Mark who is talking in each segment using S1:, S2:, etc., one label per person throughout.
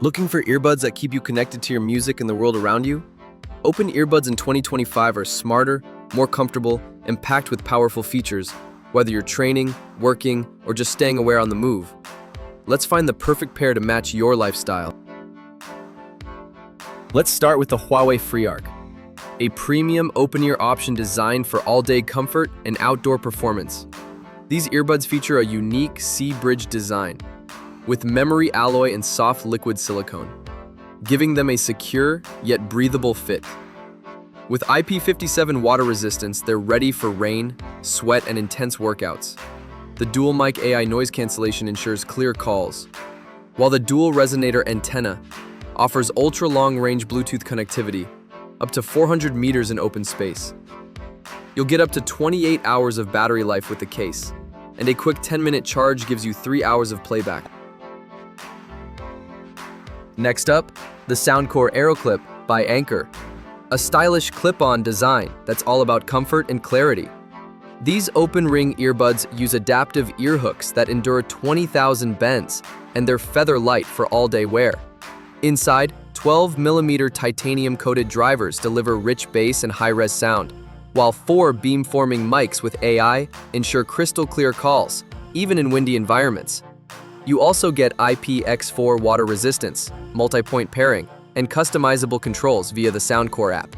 S1: Looking for earbuds that keep you connected to your music and the world around you? Open Earbuds in 2025 are smarter, more comfortable, and packed with powerful features, whether you're training, working, or just staying aware on the move. Let's find the perfect pair to match your lifestyle. Let's start with the Huawei FreeArc, a premium open-ear option designed for all-day comfort and outdoor performance. These earbuds feature a unique C-bridge design, with memory alloy and soft liquid silicone, giving them a secure yet breathable fit. With IP57 water resistance, they're ready for rain, sweat, and intense workouts. The dual mic AI noise cancellation ensures clear calls, while the dual resonator antenna offers ultra-long-range Bluetooth connectivity, up to 400 meters in open space. You'll get up to 28 hours of battery life with the case, and a quick 10-minute charge gives you 3 hours of playback. Next up, the Soundcore AeroClip by Anker, a stylish clip-on design that's all about comfort and clarity. These open-ring earbuds use adaptive ear hooks that endure 20,000 bends, and they're feather light for all-day wear. Inside, 12mm titanium-coated drivers deliver rich bass and high-res sound, while 4 beamforming mics with AI ensure crystal-clear calls, even in windy environments. You also get IPX4 water resistance, multi-point pairing, and customizable controls via the Soundcore app.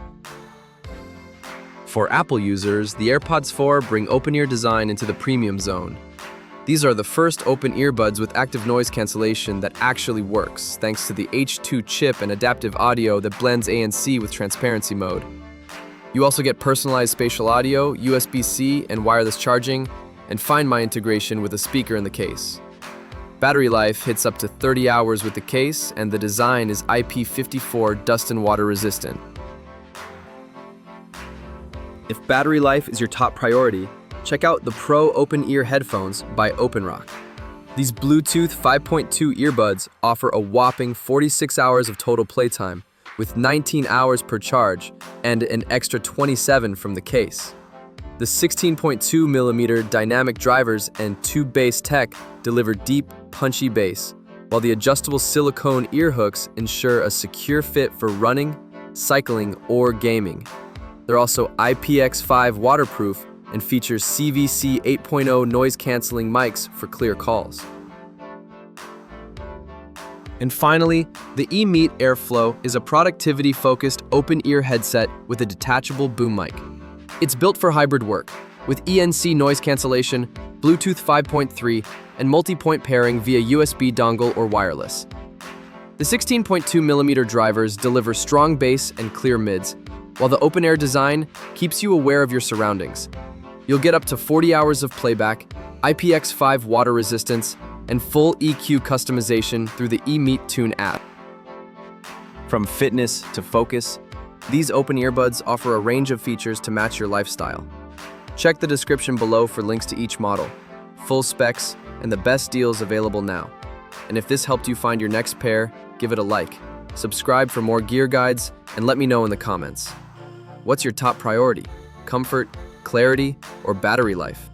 S1: For Apple users, the AirPods 4 bring open-ear design into the premium zone. These are the first open earbuds with active noise cancellation that actually works, thanks to the H2 chip and adaptive audio that blends ANC with transparency mode. You also get personalized spatial audio, USB-C, and wireless charging, and Find My integration with a speaker in the case. Battery life hits up to 30 hours with the case, and the design is IP54 dust and water resistant. If battery life is your top priority, check out the Pro Open-Ear headphones by OpenRock. These Bluetooth 5.2 earbuds offer a whopping 46 hours of total playtime, with 19 hours per charge and an extra 27 from the case. The 16.2mm dynamic drivers and tube bass tech deliver deep, punchy bass, while the adjustable silicone ear hooks ensure a secure fit for running, cycling, or gaming. They're also IPX5 waterproof and features CVC 8.0 noise-canceling mics for clear calls. And finally, the Emeet AirFlow is a productivity-focused open-ear headset with a detachable boom mic. It's built for hybrid work, with ENC noise cancellation, Bluetooth 5.3, and multi-point pairing via USB dongle or wireless. The 16.2mm drivers deliver strong bass and clear mids, while the open-air design keeps you aware of your surroundings. You'll get up to 40 hours of playback, IPX5 water resistance, and full EQ customization through the Emeet Tune app. From fitness to focus, these open earbuds offer a range of features to match your lifestyle. Check the description below for links to each model, full specs, and the best deals available now. And if this helped you find your next pair, give it a like, subscribe for more gear guides, and let me know in the comments. What's your top priority? Comfort, clarity, or battery life?